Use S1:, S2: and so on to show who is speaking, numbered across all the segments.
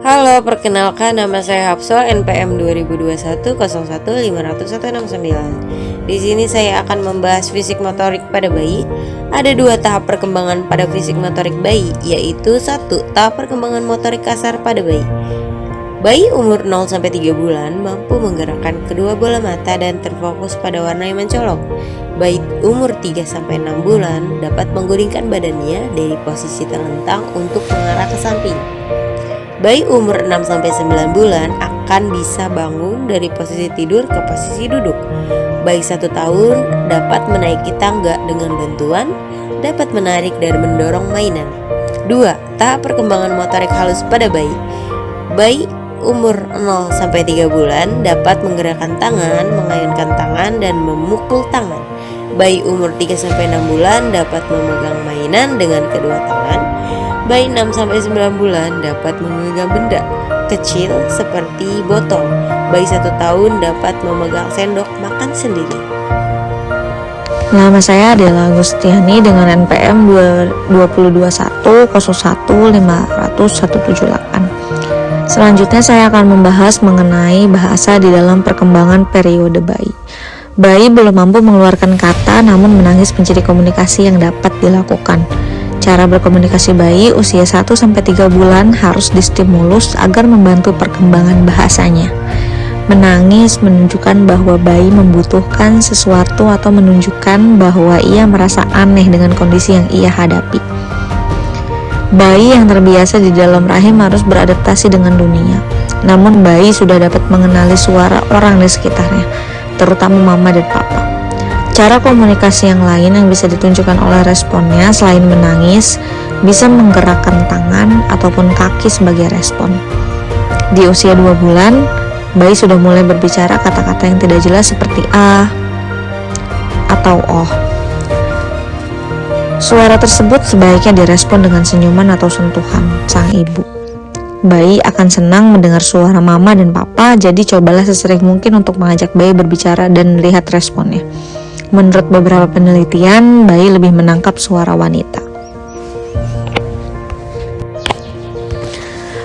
S1: Halo, perkenalkan nama saya Hafsah, NPM 2021 01 501 69. Di sini saya akan membahas fisik motorik pada bayi. Ada dua tahap perkembangan pada fisik motorik bayi, yaitu 1. Tahap perkembangan motorik kasar pada bayi. Bayi umur 0-3 bulan mampu menggerakkan kedua bola mata dan terfokus pada warna yang mencolok. Bayi umur 3-6 bulan dapat menggulingkan badannya dari posisi terlentang untuk mengarah ke samping. Bayi umur 6-9 bulan akan bisa bangun dari posisi tidur ke posisi duduk. Bayi 1 tahun dapat menaiki tangga dengan bantuan, dapat menarik dan mendorong mainan. 2. Tahap perkembangan motorik halus pada bayi. Bayi umur 0-3 bulan dapat menggerakkan tangan, mengayunkan tangan, dan memukul tangan. Bayi umur 3-6 bulan dapat memegang mainan dengan kedua tangan. Bayi 6-9 bulan dapat memegang benda kecil seperti botol. Bayi 1 tahun dapat memegang sendok makan sendiri.
S2: Nama saya adalah Agustiani dengan NPM 2021 Selanjutnya saya akan membahas mengenai bahasa di dalam perkembangan periode bayi. Bayi belum mampu mengeluarkan kata namun menangis menjadi komunikasi yang dapat dilakukan. Cara berkomunikasi bayi usia 1-3 bulan harus distimulus agar membantu perkembangan bahasanya. Menangis menunjukkan bahwa bayi membutuhkan sesuatu atau menunjukkan bahwa ia merasa aneh dengan kondisi yang ia hadapi. Bayi yang terbiasa di dalam rahim harus beradaptasi dengan dunia. Namun bayi sudah dapat mengenali suara orang di sekitarnya, terutama mama dan papa. Cara komunikasi yang lain yang bisa ditunjukkan oleh responnya selain menangis, bisa menggerakkan tangan ataupun kaki sebagai respon. Di usia 2 bulan, bayi sudah mulai berbicara kata-kata yang tidak jelas seperti a atau oh. Suara tersebut sebaiknya direspon dengan senyuman atau sentuhan sang ibu. Bayi akan senang mendengar suara mama dan papa, jadi cobalah sesering mungkin untuk mengajak bayi berbicara dan lihat responnya. Menurut beberapa penelitian, bayi lebih menangkap suara wanita.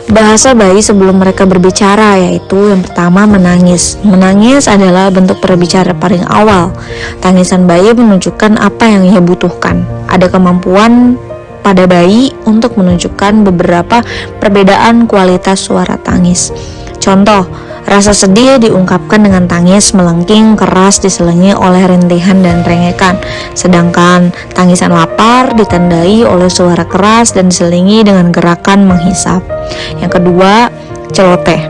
S2: Bahasa bayi sebelum mereka berbicara yaitu yang pertama menangis. Menangis adalah bentuk berbicara paling awal. Tangisan bayi menunjukkan apa yang ia butuhkan. Ada kemampuan pada bayi untuk menunjukkan beberapa perbedaan kualitas suara tangis. Contoh, rasa sedih diungkapkan dengan tangis melengking keras diselingi oleh rintihan dan rengekan. Sedangkan tangisan lapar ditandai oleh suara keras dan diselingi dengan gerakan menghisap. Yang kedua, celoteh.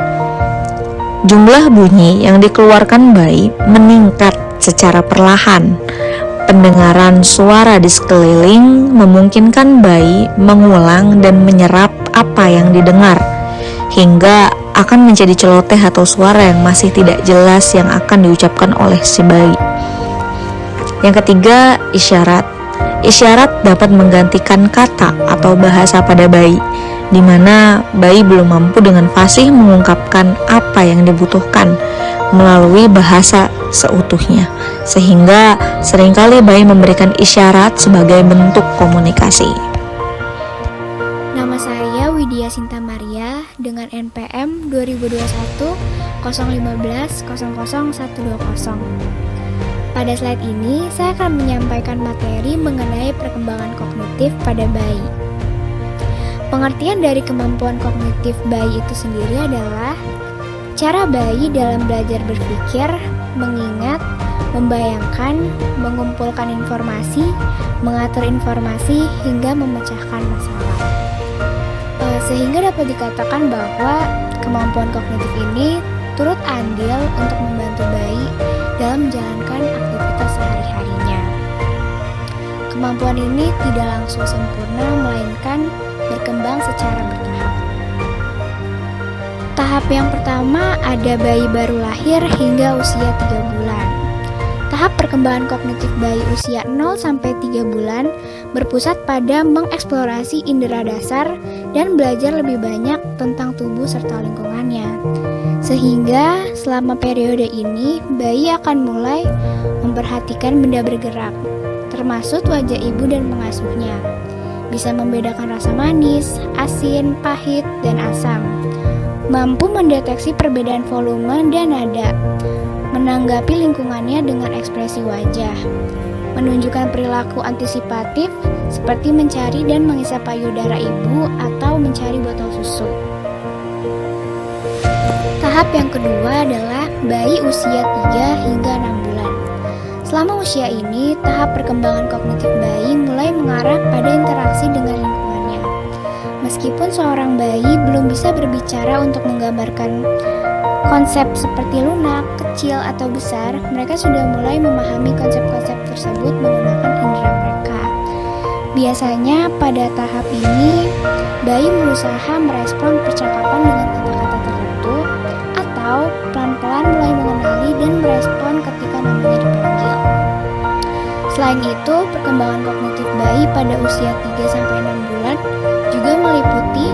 S2: Jumlah bunyi yang dikeluarkan bayi meningkat secara perlahan. Pendengaran suara di sekeliling memungkinkan bayi mengulang dan menyerap apa yang didengar, hingga akan menjadi celoteh atau suara yang masih tidak jelas yang akan diucapkan oleh si bayi. Yang ketiga, isyarat. Isyarat dapat menggantikan kata atau bahasa pada bayi, di mana bayi belum mampu dengan fasih mengungkapkan apa yang dibutuhkan melalui bahasa seutuhnya, sehingga seringkali bayi memberikan isyarat sebagai bentuk komunikasi.
S3: Nama saya Widya Sinta Maria dengan NPM 2021 015 00 120. Pada slide ini, saya akan menyampaikan materi mengenai perkembangan kognitif pada bayi. Pengertian dari kemampuan kognitif bayi itu sendiri adalah cara bayi dalam belajar berpikir, mengingat, membayangkan, mengumpulkan informasi, mengatur informasi, hingga memecahkan masalah. Sehingga dapat dikatakan bahwa kemampuan kognitif ini turut andil untuk membantu bayi dalam menjalankan aktivitas sehari-harinya. Kemampuan ini tidak langsung sempurna, melainkan berkembang secara bertahap. Tahap yang pertama ada bayi baru lahir hingga usia 3 bulan. Tahap perkembangan kognitif bayi usia 0-3 bulan berpusat pada mengeksplorasi indera dasar dan belajar lebih banyak tentang tubuh serta lingkungannya. Sehingga selama periode ini, bayi akan mulai memperhatikan benda bergerak, termasuk wajah ibu dan pengasuhnya. Bisa membedakan rasa manis, asin, pahit, dan asam. mampu mendeteksi perbedaan volume dan nada, menanggapi lingkungannya dengan ekspresi wajah, menunjukkan perilaku antisipatif seperti mencari dan mengisap payudara ibu atau mencari botol susu. Tahap yang kedua adalah bayi usia 3 hingga 6 bulan. Selama usia ini, tahap perkembangan kognitif bayi mulai mengarah pada interaksi dengan lingkungannya. Meskipun seorang bayi belum bisa berbicara untuk menggambarkan konsep seperti lunak, kecil, atau besar, mereka sudah mulai memahami konsep-konsep tersebut menggunakan indera mereka. Biasanya pada tahap ini, bayi berusaha merespon percakapan dengan kata-kata tertentu atau pelan-pelan mulai mengenali dan merespon ketika namanya dipanggil. Selain itu, perkembangan kognitif bayi pada usia 3-6 bulan juga meliputi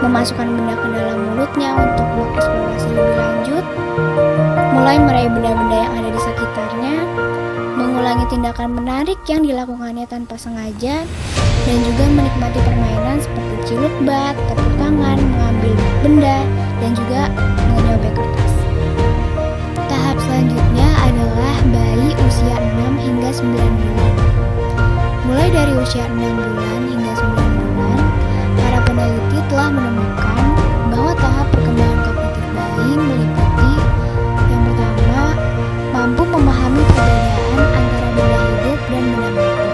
S3: memasukkan benda ke dalam mulutnya untuk mengeksplorasi lebih lanjut, mulai meraih benda-benda yang ada di sekitarnya, mengulangi tindakan menarik yang dilakukannya tanpa sengaja, dan juga menikmati permainan seperti ciluk bat, tepuk tangan, mengambil benda, dan juga menyobek kertas. Tahap selanjutnya adalah bayi usia 6 hingga 9 bulan. Mulai dari usia 6 bulan hingga 9 bulan, para peneliti telah menemukan bahwa tahap perkembangan kognitif bayi meliputi yang pertama, mampu memahami perbedaan antara benda hidup dan benda mati.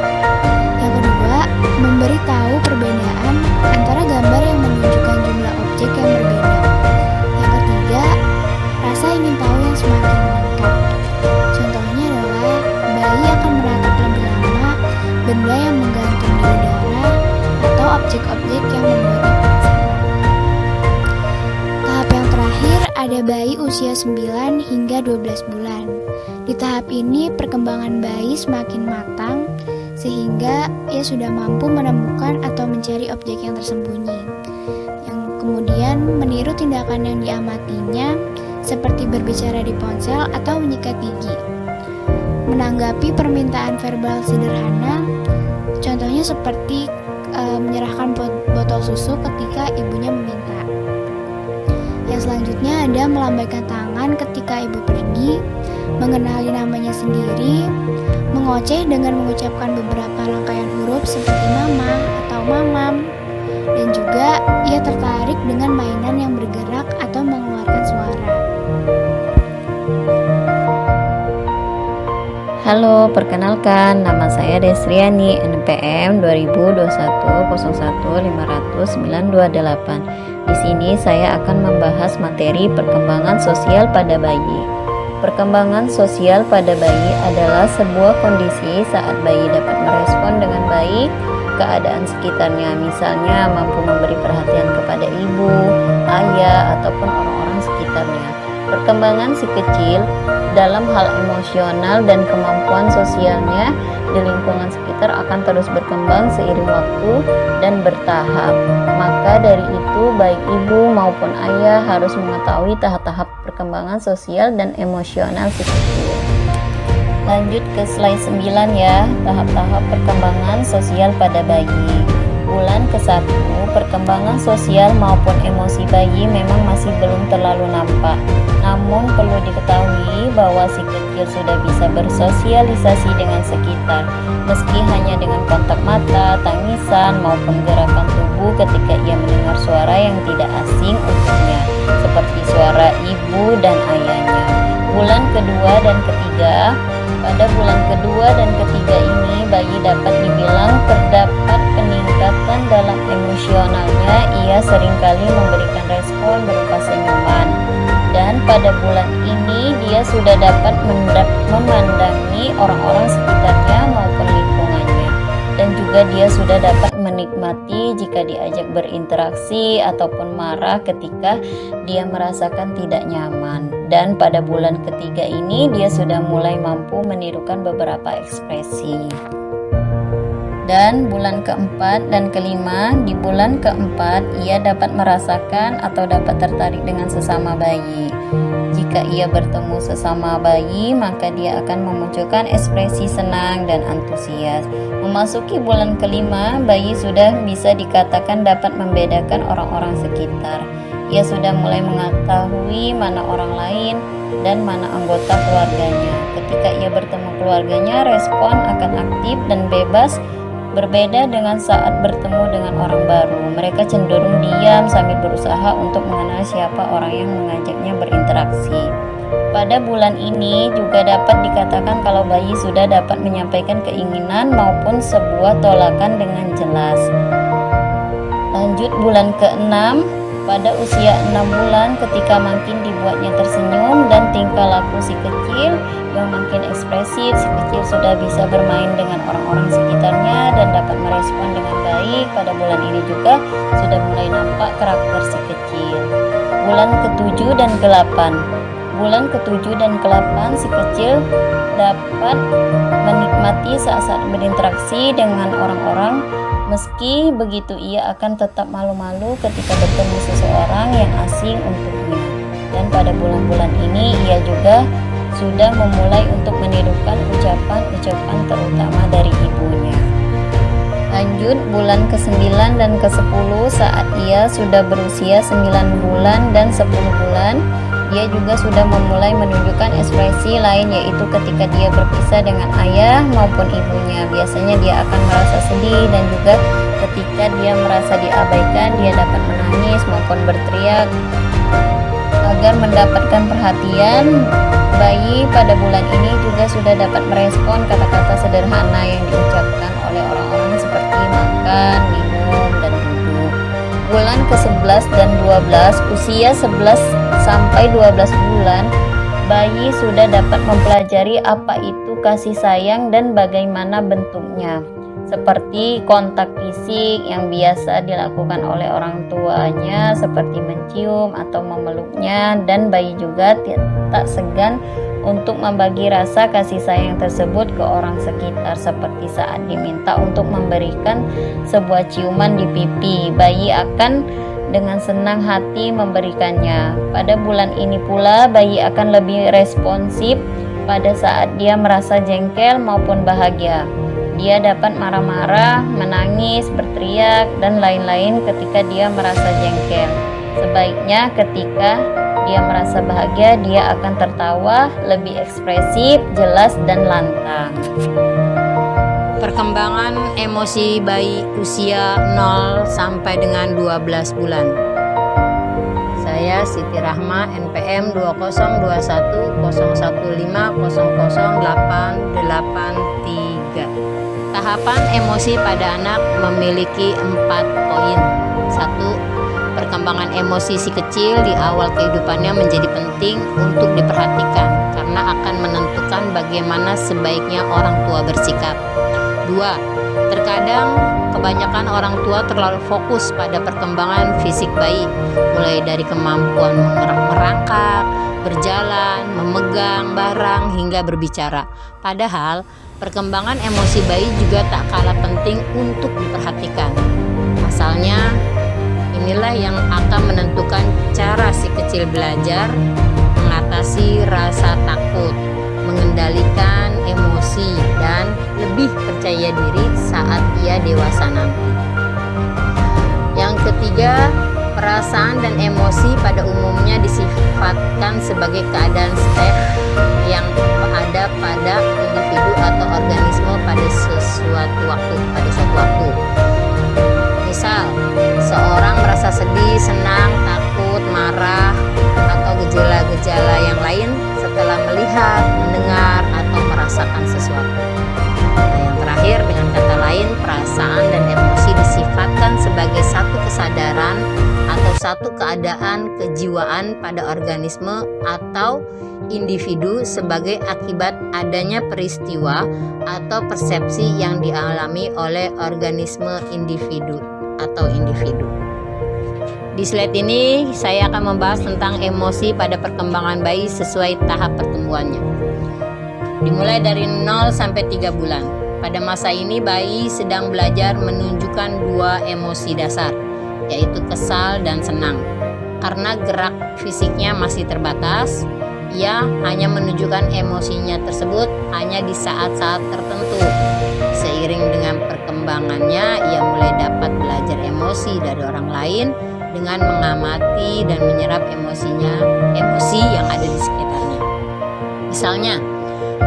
S3: Yang kedua, memberitahu perbedaan antara gambar yang menunjukkan jumlah objek yang berbeda. Yang ketiga, rasa ingin tahu yang semakin meningkat. Contohnya adalah bayi akan menatap lebih lama benda yang menggantung di udara atau objek-objek yang membuatnya penasaran. Tahap yang terakhir ada bayi usia 9 hingga 12 bulan. Di tahap ini perkembangan bayi semakin matang sehingga ia sudah mampu menemukan atau mencari objek yang tersembunyi, yang kemudian meniru tindakan yang diamatinya seperti berbicara di ponsel atau menyikat gigi. Menanggapi permintaan verbal sederhana, contohnya seperti menyerahkan botol susu ketika ibunya meminta. Yang selanjutnya ada melambaikan tangan ketika ibu pergi, mengenali namanya sendiri, mengoceh dengan mengucapkan beberapa rangkaian huruf seperti mama atau mamam, dan juga ia tertarik dengan mainan yang bergerak atau mengeluarkan suara.
S4: Halo, perkenalkan, nama saya Desriani, NPM 202101500928. Di sini saya akan membahas materi perkembangan sosial pada bayi. Perkembangan sosial pada bayi adalah sebuah kondisi saat bayi dapat merespon dengan baik keadaan sekitarnya, misalnya mampu memberi perhatian kepada ibu, ayah, ataupun orang-orang sekitarnya. Perkembangan si kecil dalam hal emosional dan kemampuan sosialnya di lingkungan sekitar akan terus berkembang seiring waktu dan bertahap. Maka dari itu baik ibu maupun ayah harus mengetahui tahap-tahap perkembangan sosial dan emosional si kecil. Lanjut ke slide 9 ya, tahap-tahap perkembangan sosial pada bayi. Bulan ke-1, perkembangan sosial maupun emosi bayi memang masih belum terlalu nampak. Namun perlu diketahui bahwa si kecil sudah bisa bersosialisasi dengan sekitar, meski hanya dengan kontak mata, tangisan, maupun gerakan tubuh ketika ia mendengar suara yang tidak asing untuknya, seperti suara ibu dan ayahnya. Bulan kedua dan ketiga, pada bulan kedua dan ketiga ini bayi dapat dibilang terdapat peningkatan dalam emosionalnya. Ia seringkali memberikan respon berupa senyuman, dan pada bulan ini dia sudah dapat memandangi orang-orang sekitarnya maupun lingkungannya, dan juga dia sudah dapat menikmati jika diajak berinteraksi ataupun marah ketika dia merasakan tidak nyaman. Dan pada bulan ketiga ini dia sudah mulai mampu menirukan beberapa ekspresi. Dan bulan keempat dan kelima, di bulan keempat ia dapat merasakan atau dapat tertarik dengan sesama bayi. Jika ia bertemu sesama bayi, maka dia akan memunculkan ekspresi senang dan antusias. Memasuki bulan kelima, bayi sudah bisa dikatakan dapat membedakan orang-orang sekitar. ia sudah mulai mengetahui mana orang lain dan mana anggota keluarganya. Ketika ia bertemu keluarganya, respon akan aktif dan bebas, berbeda dengan saat bertemu dengan orang baru. Mereka cenderung diam sambil berusaha untuk mengenal siapa orang yang mengajaknya berinteraksi. Pada bulan ini juga dapat dikatakan kalau bayi sudah dapat menyampaikan keinginan maupun sebuah tolakan dengan jelas. Lanjut bulan ke-6, pada usia 6 bulan ketika makin dibuatnya tersenyum dan tingkah laku si kecil yang makin ekspresif, si kecil sudah bisa bermain dengan orang-orang sekitarnya dan dapat merespon dengan baik. Pada bulan ini juga sudah mulai nampak karakter si kecil. Bulan ke-7 dan ke-8. Bulan ke-7 dan ke-8 si kecil dapat menikmati saat-saat berinteraksi dengan orang-orang. Meski begitu, ia akan tetap malu-malu ketika bertemu seseorang yang asing untuknya. Dan pada bulan-bulan ini ia juga sudah memulai untuk menirukan ucapan-ucapan terutama dari ibunya. Lanjut bulan ke-9 dan ke-10 saat ia sudah berusia 9 bulan dan 10 bulan, ia juga sudah memulai menunjukkan ekspresi lain, yaitu ketika dia berpisah dengan ayah maupun ibunya. Biasanya dia akan merasa sedih dan juga ketika dia merasa diabaikan, dia dapat menangis maupun berteriak agar mendapatkan perhatian. Bayi pada bulan ini juga sudah dapat merespon kata-kata sederhana yang diucapkan oleh orang-orang seperti makan, minum, dan duduk. Bulan ke-11 dan 12, usia 11 sampai 12 bulan, bayi sudah dapat mempelajari apa itu kasih sayang dan bagaimana bentuknya, seperti kontak fisik yang biasa dilakukan oleh orang tuanya seperti mencium atau memeluknya, dan bayi juga tak segan untuk membagi rasa kasih sayang tersebut ke orang sekitar, seperti saat diminta untuk memberikan sebuah ciuman di pipi, bayi akan dengan senang hati memberikannya. Pada bulan ini pula bayi akan lebih responsif pada saat dia merasa jengkel maupun bahagia. Dia dapat marah-marah, menangis, berteriak, dan lain-lain ketika dia merasa jengkel. Sebaiknya ketika dia merasa bahagia, dia akan tertawa, lebih ekspresif, jelas, dan lantang.
S1: Perkembangan emosi bayi usia 0 sampai dengan 12 bulan. Saya Siti Rahma, NPM 202015000883. Tahapan emosi pada anak memiliki 4 poin. 1. Perkembangan emosi si kecil di awal kehidupannya menjadi penting untuk diperhatikan karena akan menentukan bagaimana sebaiknya orang tua bersikap. 2. Terkadang kebanyakan orang tua terlalu fokus pada perkembangan fisik bayi, mulai dari kemampuan merangkak, berjalan, memegang barang, hingga berbicara. Padahal perkembangan emosi bayi juga tak kalah penting untuk diperhatikan. Pasalnya, inilah yang akan menentukan cara si kecil belajar, mengatasi rasa takut, mengendalikan emosi, dan lebih percaya diri saat ia dewasa nanti. Yang ketiga, perasaan dan emosi pada umumnya disifatkan sebagai keadaan state yang ada pada individu atau organisme pada suatu waktu. Misal, seorang merasa sedih, senang, takut, marah, atau gejala-gejala yang lain setelah melihat, mendengar, atau merasakan sesuatu. Nah, yang terakhir, dengan kata lain, perasaan dan emosi disifatkan sebagai satu kesadaran atau satu keadaan kejiwaan pada organisme atau individu sebagai akibat adanya peristiwa atau persepsi yang dialami oleh organisme individu. Di slide ini saya akan membahas tentang emosi pada perkembangan bayi sesuai tahap pertumbuhannya. Dimulai dari 0 sampai 3 bulan. Pada masa ini bayi sedang belajar menunjukkan 2 emosi dasar, yaitu kesal dan senang. Karena gerak fisiknya masih terbatas, ia hanya menunjukkan emosinya tersebut hanya di saat-saat tertentu. Seiring dengan perkembangannya, ia mulai dapat belajar emosi dari orang lain
S5: dengan mengamati dan menyerap emosi yang ada di sekitarnya. Misalnya,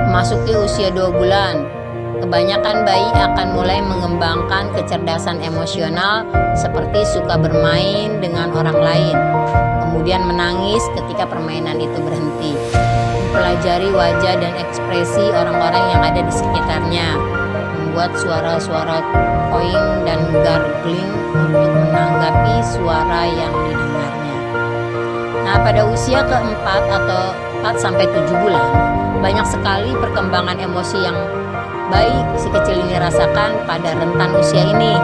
S5: memasuki usia 2 bulan, kebanyakan bayi akan mulai mengembangkan kecerdasan emosional seperti suka bermain dengan orang lain, kemudian menangis ketika permainan itu berhenti, mempelajari wajah dan ekspresi orang-orang yang ada di sekitarnya, membuat suara-suara cooing dan gargling untuk menanggapi suara yang didengarnya. Nah, pada usia keempat atau 4-7 bulan, banyak sekali perkembangan emosi yang bayi si kecil ini rasakan pada rentan usia ini.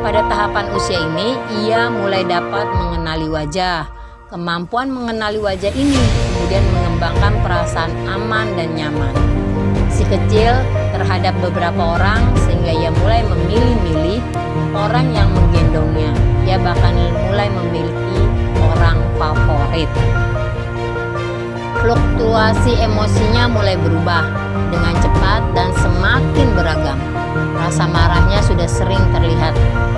S5: Pada tahapan usia ini, ia mulai dapat mengenali wajah. Kemampuan mengenali wajah ini kemudian mengembangkan perasaan aman dan nyaman si kecil terhadap beberapa orang, sehingga ia mulai memilih-milih orang yang menggendongnya. Ia bahkan mulai memiliki orang favorit. Fluktuasi emosinya mulai berubah dengan cepat dan semakin beragam. Rasa marahnya sudah sering terlihat.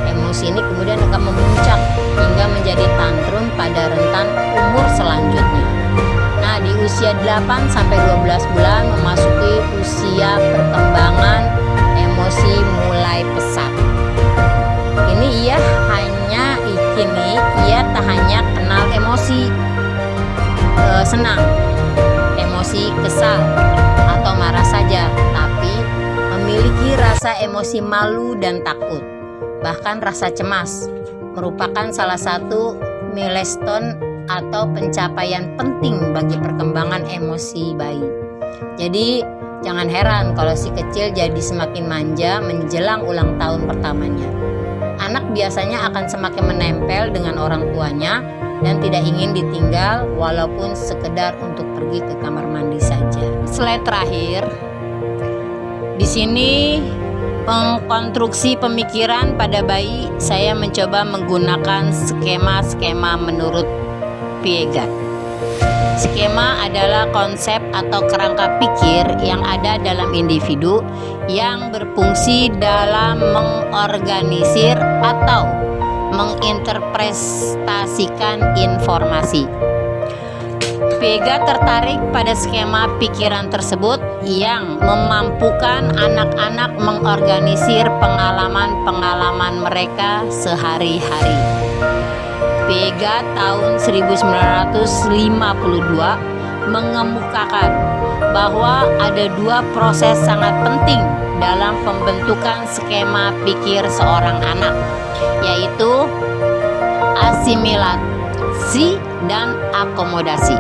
S5: Emosi ini kemudian akan memuncak hingga menjadi tantrum pada rentan umur selanjutnya. Nah, di usia 8-12 bulan memasuki usia perkembangan emosi mulai pesat. Ini ia tak hanya kenal emosi senang, emosi kesal atau marah saja, tapi memiliki rasa emosi malu dan takut. Bahkan rasa cemas merupakan salah satu milestone atau pencapaian penting bagi perkembangan emosi bayi. Jadi jangan heran kalau si kecil jadi semakin manja menjelang ulang tahun pertamanya. Anak biasanya akan semakin menempel dengan orang tuanya dan tidak ingin ditinggal walaupun sekedar untuk pergi ke kamar mandi saja. Slide terakhir. Di sini pengkonstruksi pemikiran pada bayi, saya mencoba menggunakan skema-skema menurut Piaget. Skema adalah konsep atau kerangka pikir yang ada dalam individu yang berfungsi dalam mengorganisir atau menginterpretasikan informasi. Piaget tertarik pada skema pikiran tersebut yang memampukan anak-anak mengorganisir pengalaman-pengalaman mereka sehari-hari. Piaget tahun 1952 mengemukakan bahwa ada 2 proses sangat penting dalam pembentukan skema pikir seorang anak, yaitu asimilasi dan akomodasi.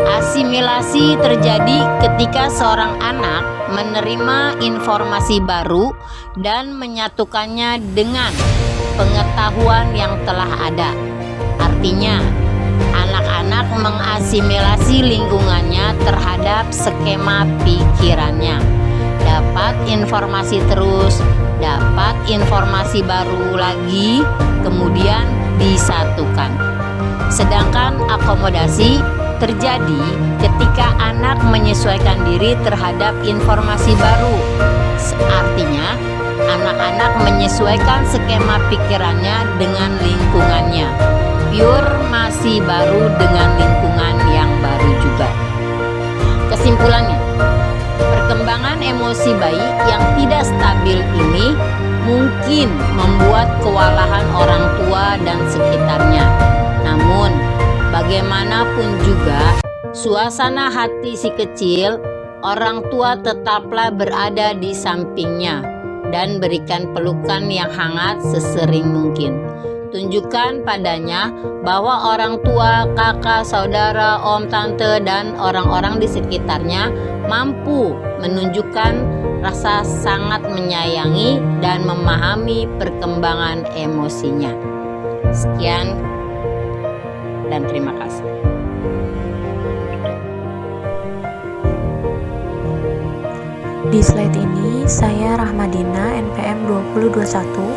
S5: Asimilasi terjadi ketika seorang anak menerima informasi baru dan menyatukannya dengan pengetahuan yang telah ada. Artinya, anak-anak mengasimilasi lingkungannya terhadap skema pikirannya. Dapat informasi terus, dapat informasi baru lagi, kemudian disatukan. Sedangkan akomodasi terjadi ketika anak menyesuaikan diri terhadap informasi baru. Artinya, anak-anak menyesuaikan skema pikirannya dengan lingkungannya. Pure masih baru dengan lingkungan yang baru juga. Kesimpulannya, perkembangan emosi bayi yang tidak stabil ini mungkin membuat kewalahan orang tua dan sekitarnya. Namun, bagaimanapun juga, suasana hati si kecil, orang tua tetaplah berada di sampingnya dan berikan pelukan yang hangat sesering mungkin. Tunjukkan padanya bahwa orang tua, kakak, saudara, om, tante, dan orang-orang di sekitarnya mampu menunjukkan rasa sangat menyayangi dan memahami perkembangan emosinya. Sekian dan terima kasih.
S6: Di slide ini, saya Rahmadina, NPM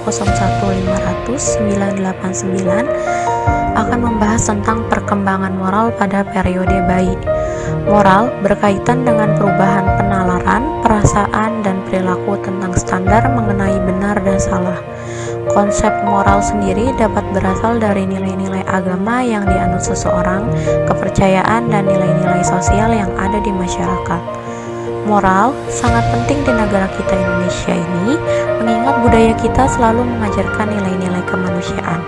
S6: 202101500989 akan membahas tentang perkembangan moral pada periode bayi. Moral berkaitan dengan perubahan penalaran, perasaan, dan perilaku tentang standar mengenai benar dan salah. Konsep moral sendiri dapat berasal dari nilai-nilai agama yang dianut seseorang, kepercayaan, dan nilai-nilai sosial yang ada di masyarakat. Moral sangat penting di negara kita Indonesia ini, mengingat budaya kita selalu mengajarkan nilai-nilai kemanusiaan.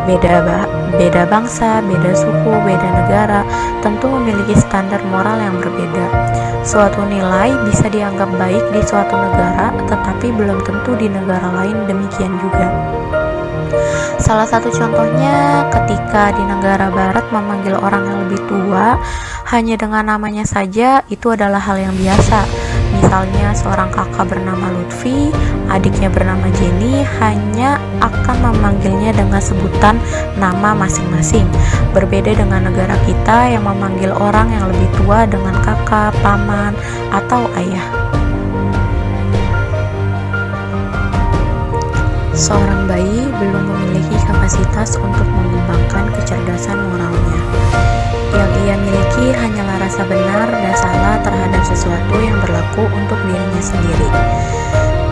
S6: Beda bangsa, beda suku, beda negara tentu memiliki standar moral yang berbeda. Suatu nilai bisa dianggap baik di suatu negara, tetapi belum tentu di negara lain demikian juga. Salah satu contohnya ketika di negara barat memanggil orang yang lebih tua hanya dengan namanya saja itu adalah hal yang biasa. Misalnya seorang kakak bernama Lutfi, adiknya bernama Jenny, hanya akan memanggilnya dengan sebutan nama masing-masing. Berbeda dengan negara kita yang memanggil orang yang lebih tua dengan kakak, paman, atau ayah. Seorang bayi belum memiliki kapasitas untuk mengembangkan kecerdasan moralnya. Yang ia miliki hanyalah rasa benar dan salah terhadap sesuatu yang berlaku untuk dirinya sendiri.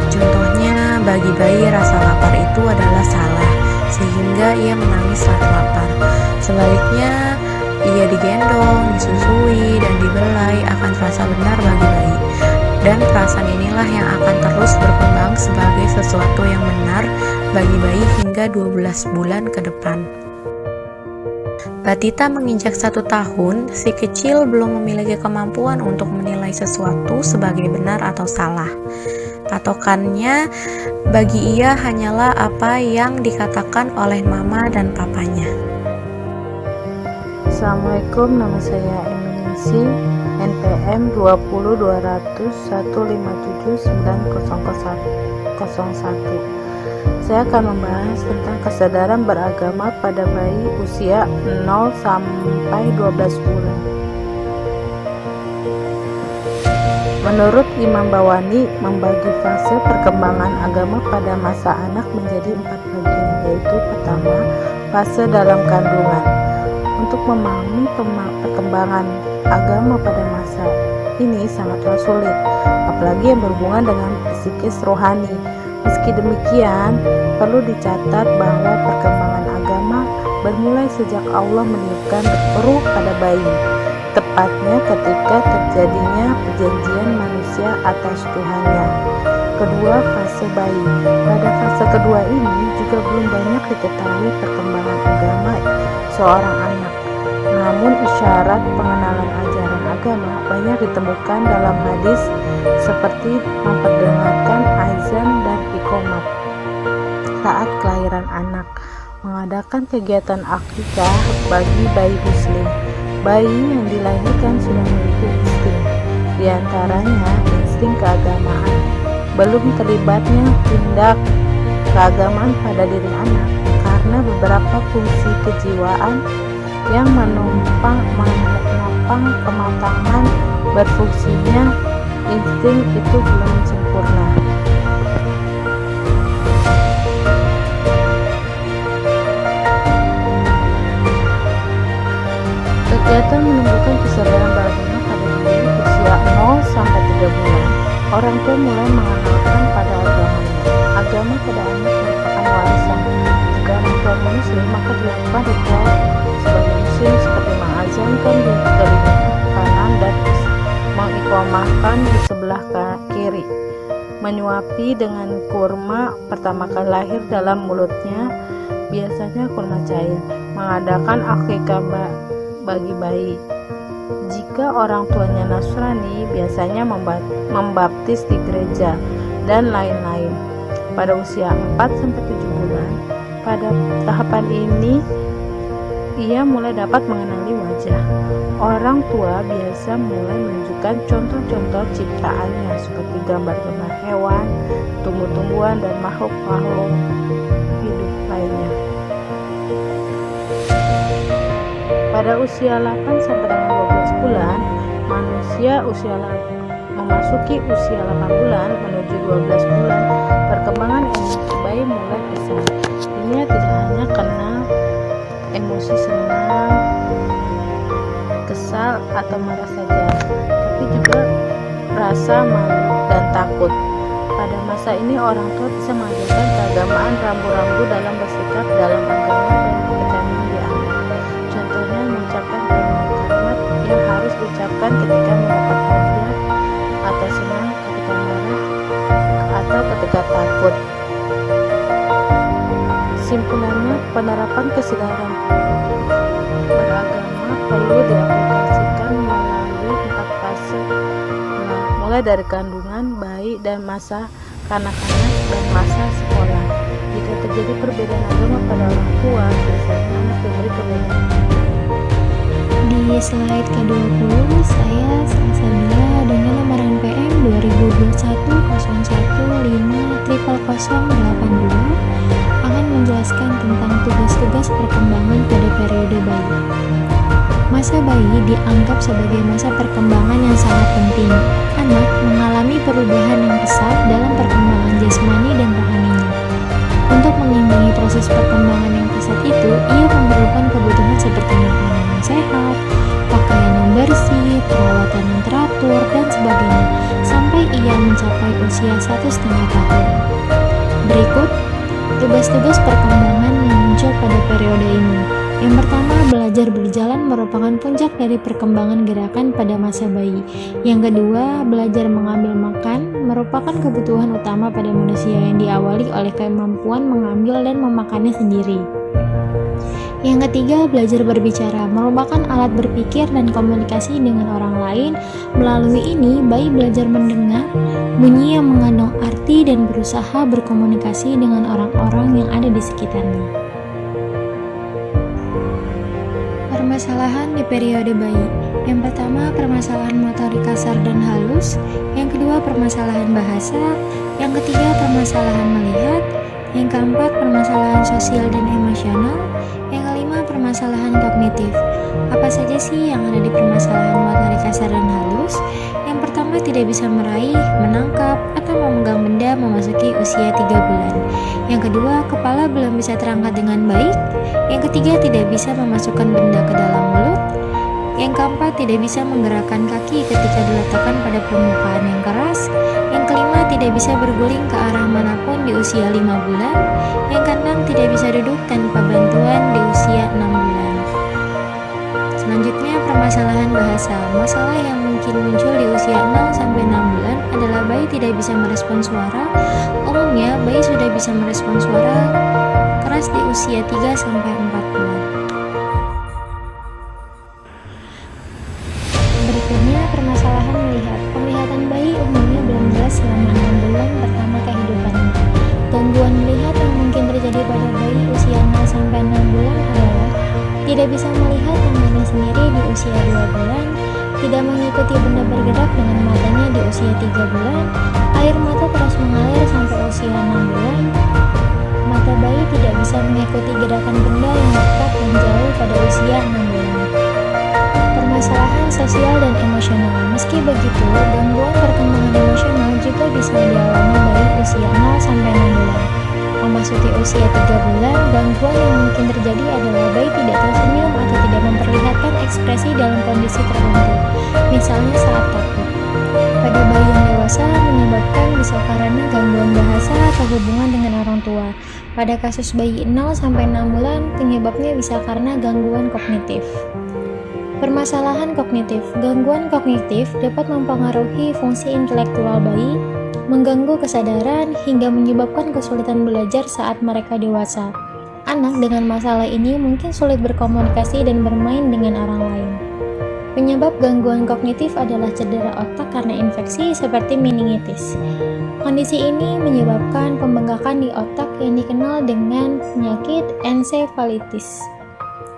S6: Contohnya, bagi bayi rasa lapar itu adalah salah, sehingga ia menangis saat lapar. Sebaliknya, ia digendong, disusui, dan dibelai akan terasa benar bagi bayi. Dan perasaan inilah yang akan terus berkembang sebagai sesuatu yang benar bagi bayi hingga 12 bulan ke depan. Batita menginjak 1 tahun, si kecil belum memiliki kemampuan untuk menilai sesuatu sebagai benar atau salah. Patokannya bagi ia hanyalah apa yang dikatakan oleh mama dan papanya.
S7: Assalamualaikum, nama saya Eminingsi, NPM 20215790001. Saya akan membahas tentang kesadaran beragama pada bayi usia 0 sampai 12 bulan. Menurut Imam Bawani, membagi fase perkembangan agama pada masa anak menjadi 4 bagian, yaitu pertama, fase dalam kandungan. Untuk memahami perkembangan agama pada masa ini sangatlah sulit, apalagi yang berhubungan dengan psikis rohani. Meski demikian, perlu dicatat bahwa perkembangan agama bermulai sejak Allah meniupkan ruh pada bayi, tepatnya ketika terjadinya perjanjian manusia atas Tuhannya. Kedua, fase bayi. Pada fase kedua ini juga belum banyak diketahui perkembangan agama seorang anak. Namun isyarat pengenalan ajaran agama banyak ditemukan dalam hadis seperti memperdengarkan azan dan iqomat saat kelahiran anak, mengadakan kegiatan akikah bagi bayi muslim. Bayi yang dilahirkan sudah memiliki insting, diantaranya insting keagamaan. Belum terlibatnya tindak keagamaan pada diri anak karena beberapa fungsi kejiwaan yang menopang kematangan berfungsinya insting itu belum sempurna. Kegiatan menumbuhkan kesadaran beragama pada bayi usia 0 sampai 3 bulan. Orang tua mulai mengenalkan pada agamanya. Agama pada anak merupakan warisan. Jika orang tua muslim, maka dilakukan ritual sebagai muslim seperti mengazankan di telinga kanan dan mengiqomahkan di sebelah kiri, menyuapi dengan kurma pertama kali lahir dalam mulutnya, biasanya kurma cair, mengadakan akikah bagi bayi. Jika orang tuanya Nasrani, biasanya membaptis di gereja dan lain-lain. Pada usia 4-7 bulan, pada tahapan ini ia mulai dapat mengenali wajah. Orang tua biasa mulai menunjukkan contoh-contoh ciptaannya seperti gambar-gambar hewan, tumbuh-tumbuhan, dan makhluk-makhluk hidup lainnya. Pada usia 8 sampai dengan 12 bulan, manusia memasuki usia 8 bulan menuju 12 bulan, perkembangan emosi bayi mulai pesat. Ini tidak hanya karena emosi senang, kesal, atau marah saja, tapi juga rasa malu dan takut. Pada masa masa ini orang tua bisa mengajarkan keagamaan rambu-rambu dalam bersikap dalam agama dan kepercayaan di anak. Contohnya mengucapkan kalimat-kalimat yang harus diucapkan ketika mendapat hadiah, atau senang ketika marah, atau ketika takut. Simpulannya, penerapan kesadaran beragama perlu diaplikasikan melalui 4 fase, mulai dari kandungan, bayi, dan masa kanak-kanak, dan masa sekolah. Jika terjadi perbedaan agama pada orang tua, biasanya anak diberi perbedaan.
S3: Di slide ke-20, saya Salsabila dengan nomor NPM 2021-01-50082 akan menjelaskan tentang tugas-tugas perkembangan pada periode bayi. Masa bayi dianggap sebagai masa perkembangan yang sangat penting. Anak mengalami perubahan yang pesat dalam perkembangan jasmani dan rohaninya. Untuk mengimbangi proses perkembangan yang pesat itu, ia memerlukan kebutuhan seperti makanan yang sehat, pakaian yang bersih, perawatan yang teratur, dan sebagainya, sampai ia mencapai usia 1,5 tahun. Berikut tugas-tugas perkembangan yang muncul pada periode ini. Yang pertama, belajar berjalan merupakan puncak dari perkembangan gerakan pada masa bayi. Yang kedua, belajar mengambil makan merupakan kebutuhan utama pada manusia yang diawali oleh kemampuan mengambil dan memakannya sendiri. Yang ketiga, belajar berbicara merupakan alat berpikir dan komunikasi dengan orang lain. Melalui ini, bayi belajar mendengar bunyi yang mengandung arti dan berusaha berkomunikasi dengan orang-orang yang ada di sekitarnya. Permasalahan di periode bayi. Yang pertama, permasalahan motorik kasar dan halus. Yang kedua, permasalahan bahasa. Yang ketiga, permasalahan melihat. Yang keempat, permasalahan sosial dan emosional. Yang kelima, permasalahan kognitif. Apa saja sih yang ada di permasalahan motorik kasar dan halus? Yang pertama, tidak bisa meraih, menangkap, atau memegang benda memasuki usia 3 bulan. Yang kedua, kepala belum bisa terangkat dengan baik. Yang ketiga, tidak bisa memasukkan benda ke dalam mulut. Yang keempat, tidak bisa menggerakkan kaki ketika diletakkan pada permukaan yang keras. Yang kelima, tidak bisa berguling ke arah manapun di usia 5 bulan. Yang keenam, tidak bisa duduk tanpa bantuan di usia 6 bulan. Selanjutnya, permasalahan bahasa. Masalah yang mungkin muncul di usia 0-6 bulan adalah bayi tidak bisa merespons suara. Umumnya, bayi sudah bisa merespons suara keras di usia 3-4 bulan. Berikutnya, permasalahan melihat. Penglihatan bayi umumnya belum jelas selama 6 bulan pertama kehidupannya. Gangguan melihat yang mungkin terjadi pada bayi usia 0-6 bulan adalah tidak bisa melihat tangannya sendiri di usia 2 bulan, tidak mengikuti benda bergerak dengan matanya di usia 3 bulan, air mata terus mengalir sampai usia 6 bulan, mata bayi tidak bisa mengikuti gerakan benda yang dekat dan jauh pada usia 6 bulan. Permasalahan sosial dan emosional. Meski begitu, gangguan perkembangan emosional juga bisa dialami bayi usia 0-6 bulan. Memasuki usia 3 bulan, gangguan yang mungkin terjadi adalah bayi tidak tersenyum atau tidak memperlihatkan ekspresi dalam kondisi tertentu, misalnya saat takut. Pada bayi yang dewasa, menyebabkan bisa karena gangguan bahasa atau hubungan dengan orang tua. Pada kasus bayi 0-6 bulan, penyebabnya bisa karena gangguan kognitif. Permasalahan kognitif. Gangguan kognitif dapat mempengaruhi fungsi intelektual bayi, mengganggu kesadaran, hingga menyebabkan kesulitan belajar saat mereka dewasa. Anak dengan masalah ini mungkin sulit berkomunikasi dan bermain dengan orang lain. Penyebab gangguan kognitif adalah cedera otak karena infeksi seperti meningitis. Kondisi ini menyebabkan pembengkakan di otak yang dikenal dengan penyakit ensefalitis.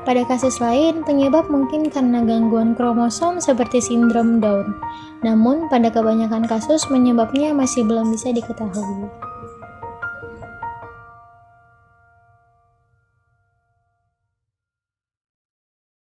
S3: Pada kasus lain, penyebab mungkin karena gangguan kromosom seperti sindrom Down. Namun, pada kebanyakan kasus penyebabnya masih belum bisa diketahui.